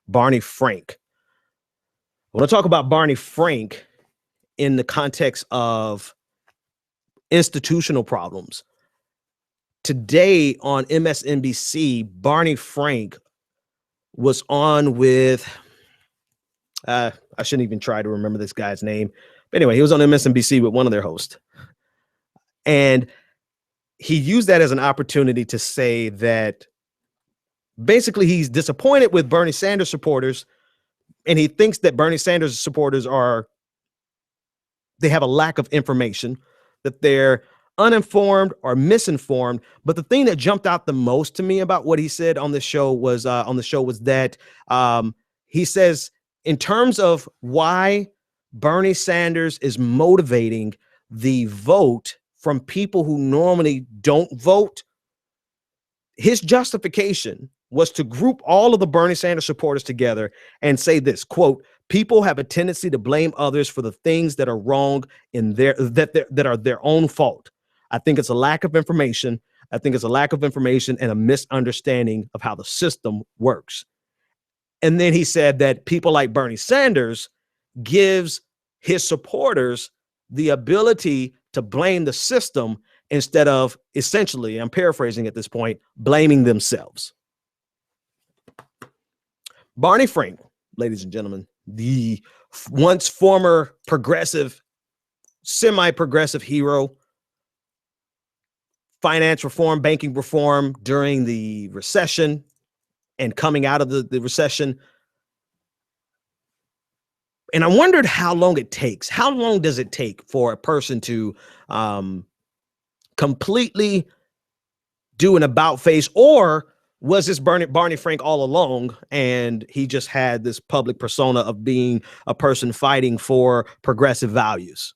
Barney Frank. I want to talk about Barney Frank in the context of institutional problems. Today on MSNBC, Barney Frank was on with, I shouldn't even try to remember this guy's name. But anyway, he was on MSNBC with one of their hosts. And he used that as an opportunity to say that basically he's disappointed with Bernie Sanders supporters, and he thinks that Bernie Sanders supporters they have a lack of information, that they're uninformed or misinformed. But the thing that jumped out the most to me about what he said on the show was that he says, in terms of why Bernie Sanders is motivating the vote from people who normally don't vote, his justification was to group all of the Bernie Sanders supporters together and say this, quote, "People have a tendency to blame others for the things that are wrong that are their own fault. I think it's a lack of information. I think it's a lack of information and a misunderstanding of how the system works." And then he said that people like Bernie Sanders gives his supporters the ability to blame the system instead of, essentially, I'm paraphrasing at this point, blaming themselves. Barney Frank, ladies and gentlemen, the once former progressive, semi-progressive hero, finance reform, banking reform during the recession and coming out of the recession. And I wondered how long it takes. How long does it take for a person to completely do an about face, or was this Barney Frank all along and he just had this public persona of being a person fighting for progressive values?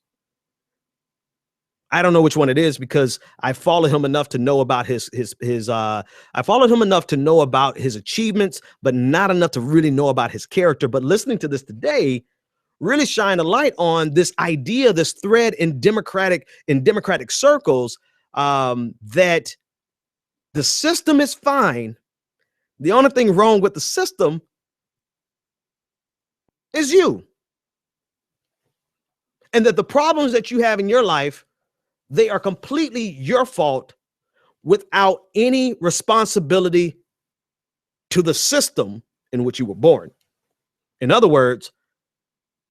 I don't know which one it is, because I followed him enough to know about I followed him enough to know about his achievements, but not enough to really know about his character. But listening to this today really shine a light on this idea, this thread in Democratic circles, that the system is fine. The only thing wrong with the system is you. And that the problems that you have in your life, they are completely your fault without any responsibility to the system in which you were born. In other words,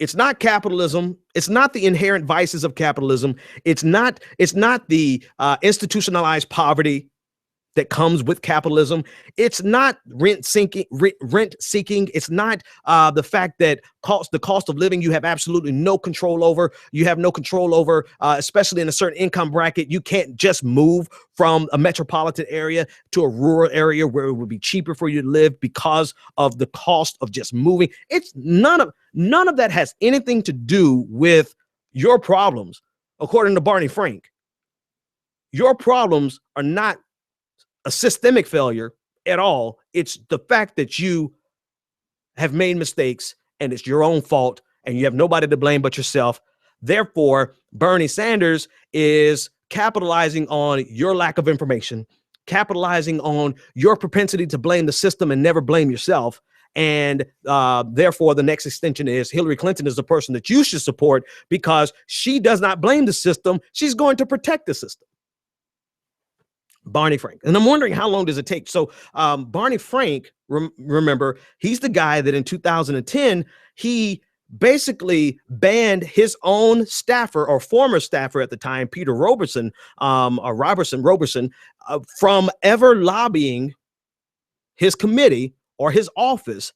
it's not capitalism. It's not the inherent vices of capitalism. It's not the institutionalized poverty that comes with capitalism. It's not rent seeking. It's not the fact that the cost of living you have absolutely no control over. You have no control over, especially in a certain income bracket. You can't just move from a metropolitan area to a rural area where it would be cheaper for you to live because of the cost of just moving. It's none of that has anything to do with your problems. According to Barney Frank, your problems are not a systemic failure at all. It's the fact that you have made mistakes and it's your own fault and you have nobody to blame but yourself. Therefore, Bernie Sanders is capitalizing on your lack of information, capitalizing on your propensity to blame the system and never blame yourself. And therefore, the next extension is Hillary Clinton is the person that you should support because she does not blame the system. She's going to protect the system. Barney Frank. And I'm wondering, how long does it take? So Barney Frank, remember, he's the guy that in 2010, he basically banned his own staffer or former staffer at the time, Peter Robertson, from ever lobbying his committee or his office,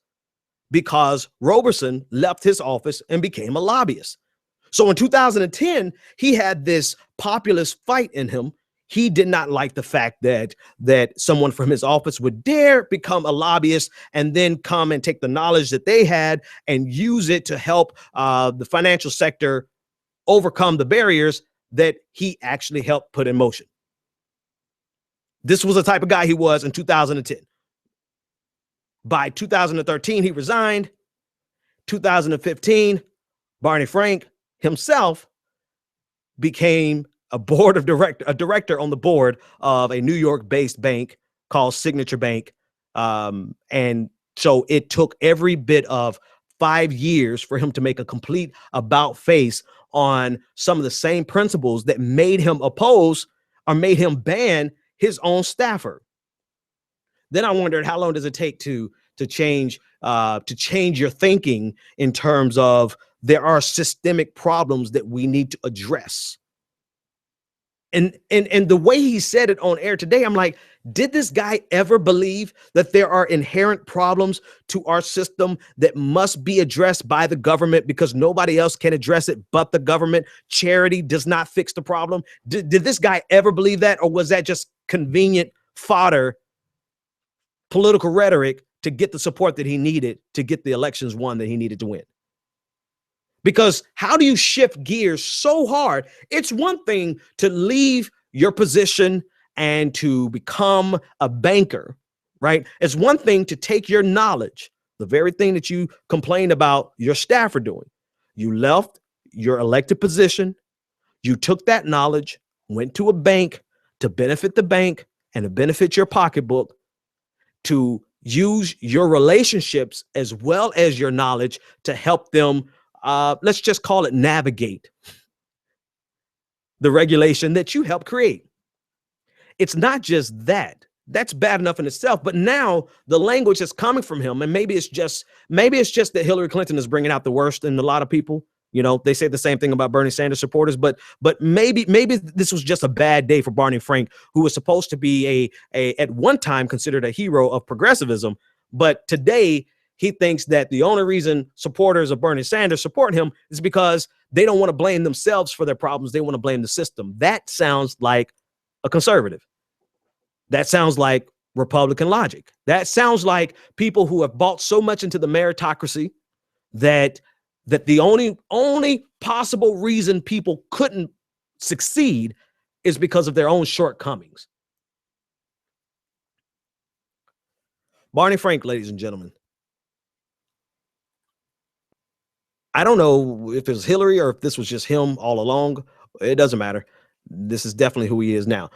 because Robertson left his office and became a lobbyist. So in 2010, he had this populist fight in him. He did not like the fact that someone from his office would dare become a lobbyist and then come and take the knowledge that they had and use it to help the financial sector overcome the barriers that he actually helped put in motion. This was the type of guy he was in 2010. By 2013, he resigned. 2015, Barney Frank himself became a director on the board of a New York-based bank called Signature Bank, and So it took every bit of 5 years for him to make a complete about face on some of the same principles that made him oppose or made him ban his own staffer. Then I wondered, how long does it take to change your thinking in terms of there are systemic problems that we need to address. And the way he said it on air today, I'm like, did this guy ever believe that there are inherent problems to our system that must be addressed by the government because nobody else can address it but the government? Charity does not fix the problem. Did this guy ever believe that, or was that just convenient fodder, political rhetoric to get the support that he needed to get the elections won that he needed to win? Because how do you shift gears so hard? It's one thing to leave your position and to become a banker, right? It's one thing to take your knowledge, the very thing that you complained about your staff are doing. You left your elected position, you took that knowledge, went to a bank to benefit the bank and to benefit your pocketbook, to use your relationships as well as your knowledge to help them, let's just call it, navigate the regulation that you helped create. It's not just that. That's bad enough in itself, but now the language is coming from him, and maybe it's just that Hillary Clinton is bringing out the worst in a lot of people. You know, they say the same thing about Bernie Sanders supporters, but maybe this was just a bad day for Barney Frank, who was supposed to be a at one time considered a hero of progressivism, but today he thinks that the only reason supporters of Bernie Sanders support him is because they don't want to blame themselves for their problems. They want to blame the system. That sounds like a conservative. That sounds like Republican logic. That sounds like people who have bought so much into the meritocracy that the only possible reason people couldn't succeed is because of their own shortcomings. Barney Frank, ladies and gentlemen. I don't know if it was Hillary or if this was just him all along. It doesn't matter. This is definitely who he is now.